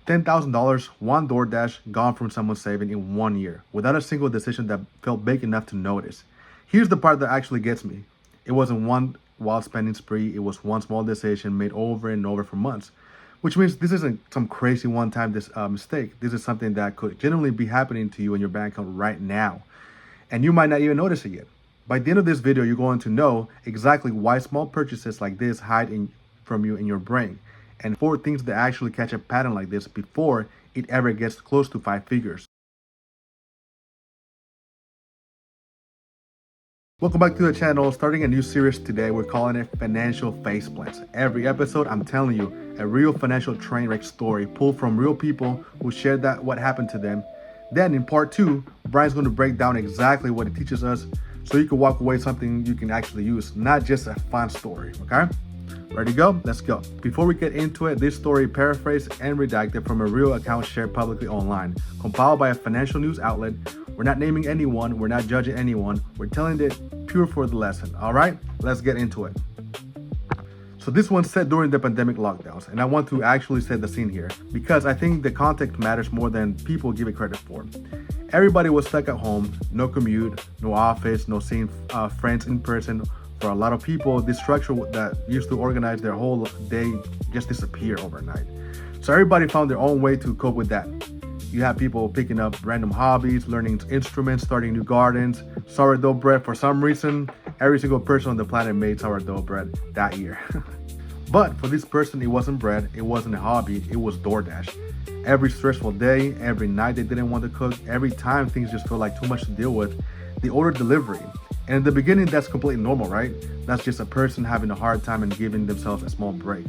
$10,000, one DoorDash gone from someone's saving in 1 year, without a single decision that felt big enough to notice. Here's the part that actually gets me. It wasn't one wild spending spree, it was one small decision made over and over for months. Which means this isn't some crazy one-time mistake. This is something that could genuinely be happening to you in your bank account right now. And you might not even notice it yet. By the end of this video, you're going to know exactly why small purchases like this hide from you in your brain, and 4 things that actually catch a pattern like this before it ever gets close to 5 figures. Welcome back to the channel. Starting a new series today, we're calling it Financial Facepalms. Every episode, I'm telling you a real financial train wreck story pulled from real people who shared what happened to them. Then in part 2, Brian's going to break down exactly what it teaches us so you can walk away with something you can actually use, not just a fun story, okay? Ready to go? Let's go. Before we get into it, this story paraphrased and redacted from a real account shared publicly online, compiled by a financial news outlet. We're not naming anyone, we're not judging anyone, we're telling it pure for the lesson, all right? Let's get into it. So this one's set during the pandemic lockdowns, and I want to actually set the scene here because I think the context matters more than people give it credit for. Everybody was stuck at home, no commute, no office, no seeing friends in person. For a lot of people, this structure that used to organize their whole day just disappeared overnight. So everybody found their own way to cope with that. You have people picking up random hobbies, learning instruments, starting new gardens, sourdough bread. For some reason, every single person on the planet made sourdough bread that year. But for this person, it wasn't bread, it wasn't a hobby, it was DoorDash. Every stressful day, every night they didn't want to cook, every time things just felt like too much to deal with, they ordered delivery. And in the beginning, that's completely normal, right? That's just a person having a hard time and giving themselves a small break.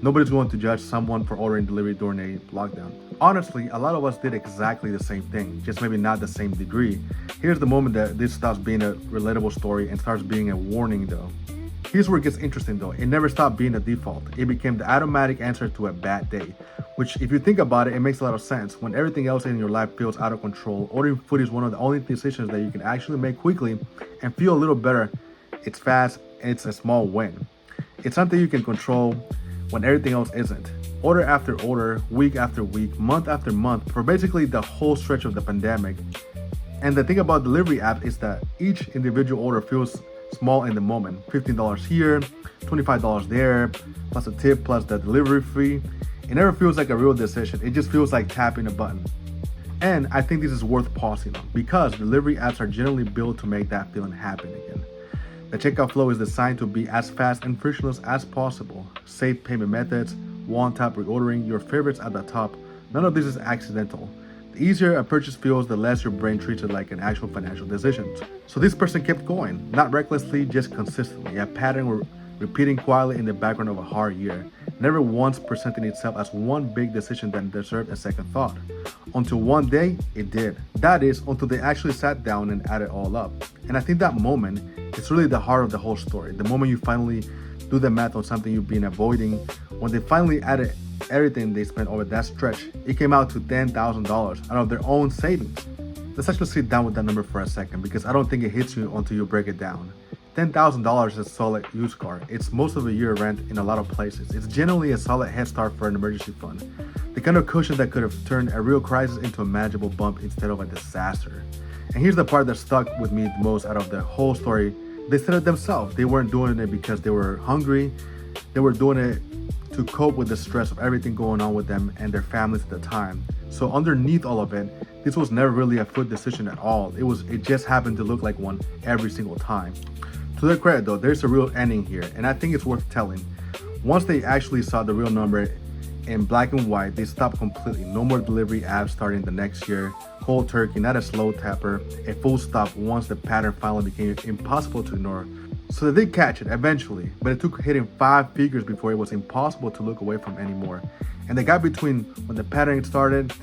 Nobody's going to judge someone for ordering delivery during a lockdown. Honestly, a lot of us did exactly the same thing, just maybe not the same degree. Here's the moment that this stops being a relatable story and starts being a warning though. Here's where it gets interesting though. It never stopped being a default. It became the automatic answer to a bad day, which if you think about it, it makes a lot of sense. When everything else in your life feels out of control, ordering food is one of the only decisions that you can actually make quickly and feel a little better. It's fast and it's a small win. It's something you can control when everything else isn't. Order after order, week after week, month after month, for basically the whole stretch of the pandemic. And the thing about delivery apps is that each individual order feels small in the moment. $15 here, $25 there, plus a tip, plus the delivery fee. It never feels like a real decision. It just feels like tapping a button. And I think this is worth pausing on because delivery apps are generally built to make that feeling happen again. The checkout flow is designed to be as fast and frictionless as possible. Safe payment methods, one-tap reordering, your favorites at the top. None of this is accidental. The easier a purchase feels, the less your brain treats it like an actual financial decision. So this person kept going, not recklessly, just consistently. A pattern repeating quietly in the background of a hard year, never once presenting itself as one big decision that deserved a second thought. Until one day, it did. That is, until they actually sat down and added it all up. And I think that moment is really the heart of the whole story. The moment you finally do the math on something you've been avoiding, when they finally added everything they spent over that stretch, it came out to $10,000 out of their own savings. Let's actually sit down with that number for a second because I don't think it hits you until you break it down. $10,000 is a solid used car. It's most of a year rent in a lot of places. It's generally a solid head start for an emergency fund. The kind of cushion that could have turned a real crisis into a manageable bump instead of a disaster. And here's the part that stuck with me the most out of the whole story. They said it themselves. They weren't doing it because they were hungry. They were doing it to cope with the stress of everything going on with them and their families at the time. So underneath all of it, this was never really a food decision at all. It just happened to look like one every single time. To their credit though, there's a real ending here, and I think it's worth telling. Once they actually saw the real number in black and white, they stopped completely. No more delivery apps starting the next year. Cold turkey, not a slow tapper, a full stop once the pattern finally became impossible to ignore. So they did catch it eventually, but it took hitting 5 figures before it was impossible to look away from anymore. And the gap between when the pattern started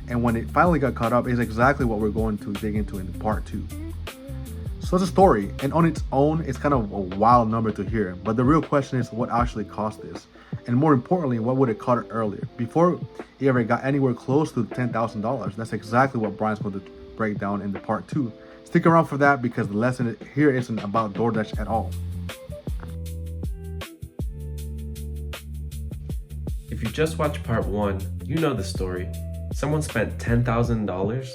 and when it finally got caught up is exactly what we're going to dig into in part 2. So it's a story, and on its own, it's kind of a wild number to hear, but the real question is what actually caused this? And more importantly, what would have caught it earlier, before it ever got anywhere close to $10,000? That's exactly what Brian's going to break down in the part 2. Stick around for that because the lesson here isn't about DoorDash at all. If If you just watched part 1, you know the story. Someone spent $10,000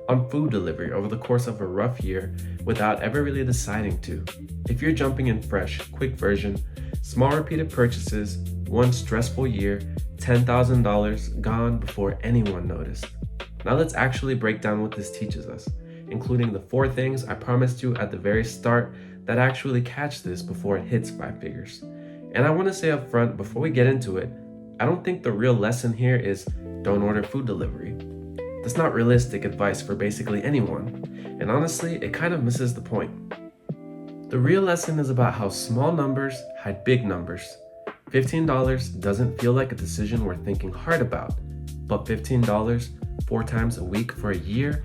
on food delivery over the course of a rough year without ever really deciding to. If you're jumping in fresh, quick version, small repeated purchases, one stressful year, $10,000 gone before anyone noticed. Now let's actually break down what this teaches us, including the 4 things I promised you at the very start that actually catch this before it hits 5 figures. And I want to say up front, before we get into it, I don't think the real lesson here is don't order food delivery. That's not realistic advice for basically anyone, and honestly, it kind of misses the point. The real lesson is about how small numbers hide big numbers. $15 doesn't feel like a decision worth thinking hard about, but $15 4 times a week for a year,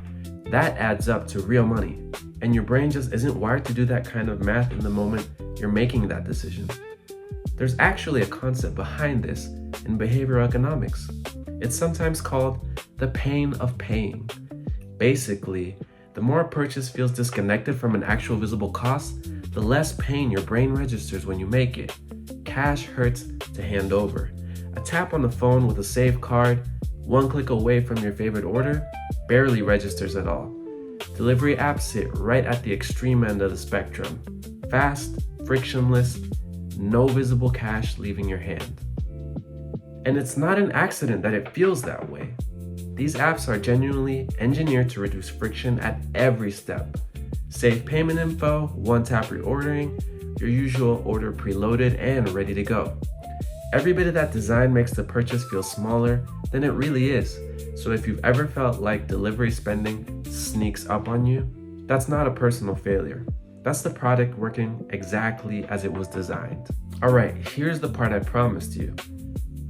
that adds up to real money, and your brain just isn't wired to do that kind of math in the moment you're making that decision. There's actually a concept behind this in behavioral economics. It's sometimes called the pain of paying. Basically, the more a purchase feels disconnected from an actual visible cost, the less pain your brain registers when you make it. Cash hurts to hand over. A tap on the phone with a saved card, 1 click away from your favorite order, barely registers at all. Delivery apps sit right at the extreme end of the spectrum. Fast, frictionless, no visible cash leaving your hand. And it's not an accident that it feels that way. These apps are genuinely engineered to reduce friction at every step. Save payment info, 1-tap reordering, your usual order preloaded and ready to go. Every bit of that design makes the purchase feel smaller than it really is. So if you've ever felt like delivery spending sneaks up on you, that's not a personal failure. That's the product working exactly as it was designed. All right, here's the part I promised you.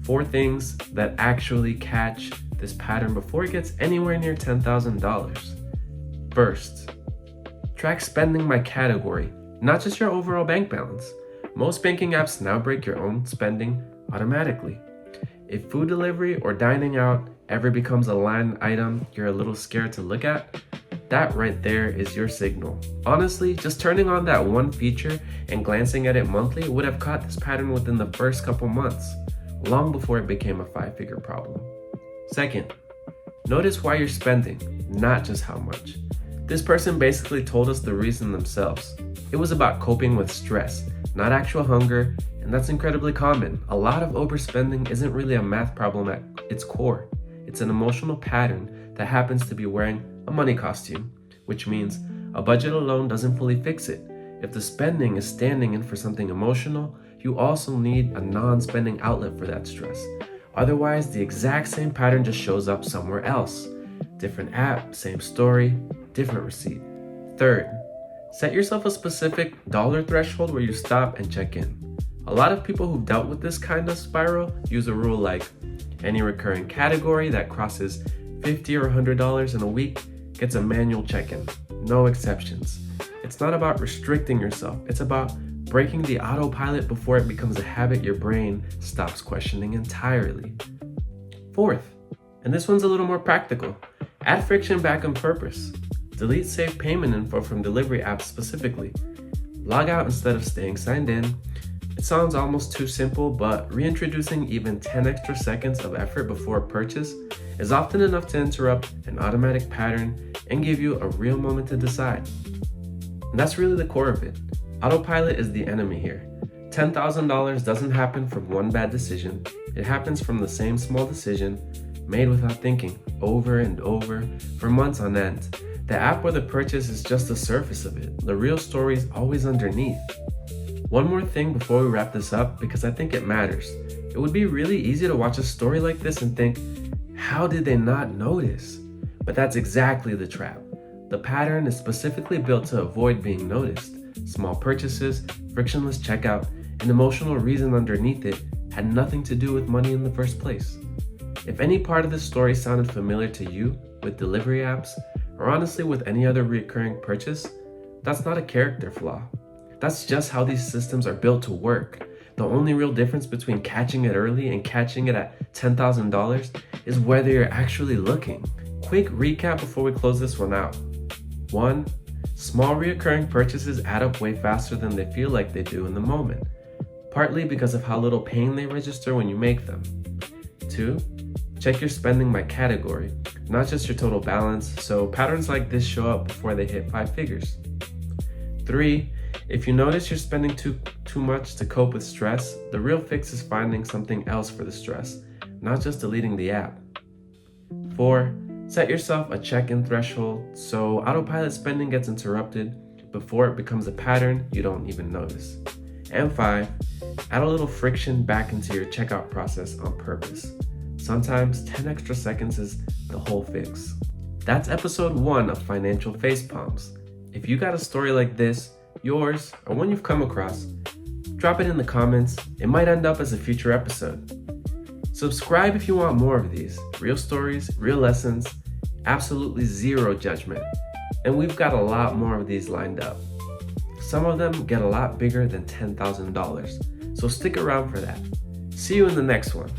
4 things that actually catch this pattern before it gets anywhere near $10,000. First, track spending by category, not just your overall bank balance. Most banking apps now break your own spending automatically. If food delivery or dining out ever becomes a line item you're a little scared to look at, that right there is your signal. Honestly, just turning on that one feature and glancing at it monthly would have caught this pattern within the first couple months, long before it became a 5-figure problem. Second, notice why you're spending, not just how much. This person basically told us the reason themselves. It was about coping with stress, not actual hunger, and that's incredibly common. A lot of overspending isn't really a math problem at its core. It's an emotional pattern that happens to be wearing a money costume, which means a budget alone doesn't fully fix it. If the spending is standing in for something emotional, you also need a non-spending outlet for that stress. Otherwise, the exact same pattern just shows up somewhere else. Different app, same story, different receipt. Third, set yourself a specific dollar threshold where you stop and check in. A lot of people who've dealt with this kind of spiral use a rule like any recurring category that crosses $50 or $100 in a week gets a manual check-in. No exceptions. It's not about restricting yourself. It's about breaking the autopilot before it becomes a habit your brain stops questioning entirely. Fourth, and this one's a little more practical, add friction back on purpose. Delete saved payment info from delivery apps specifically. Log out instead of staying signed in. It sounds almost too simple, but reintroducing even 10 extra seconds of effort before a purchase is often enough to interrupt an automatic pattern and give you a real moment to decide. And that's really the core of it. Autopilot is the enemy here. $10,000 doesn't happen from one bad decision. It happens from the same small decision made without thinking over and over for months on end. The app or the purchase is just the surface of it. The real story is always underneath. One more thing before we wrap this up, because I think it matters. It would be really easy to watch a story like this and think, how did they not notice? But that's exactly the trap. The pattern is specifically built to avoid being noticed. Small purchases, frictionless checkout, and emotional reason underneath it had nothing to do with money in the first place. If any part of this story sounded familiar to you with delivery apps, or honestly with any other recurring purchase, that's not a character flaw. That's just how these systems are built to work. The only real difference between catching it early and catching it at $10,000 is whether you're actually looking. Quick recap before we close this one out. 1. Small recurring purchases add up way faster than they feel like they do in the moment, partly because of how little pain they register when you make them. 2. Check your spending by category, not just your total balance, so patterns like this show up before they hit 5 figures. 3. If you notice you're spending too much to cope with stress, the real fix is finding something else for the stress, not just deleting the app. 4. Set yourself a check-in threshold so autopilot spending gets interrupted before it becomes a pattern you don't even notice. And 5. Add a little friction back into your checkout process on purpose. Sometimes 10 extra seconds is the whole fix. That's episode 1 of Financial Facepalms. If you got a story like this, yours, or one you've come across, drop it in the comments. It might end up as a future episode. Subscribe if you want more of these. Real stories, real lessons, absolutely zero judgment. And we've got a lot more of these lined up. Some of them get a lot bigger than $10,000. So stick around for that. See you in the next one.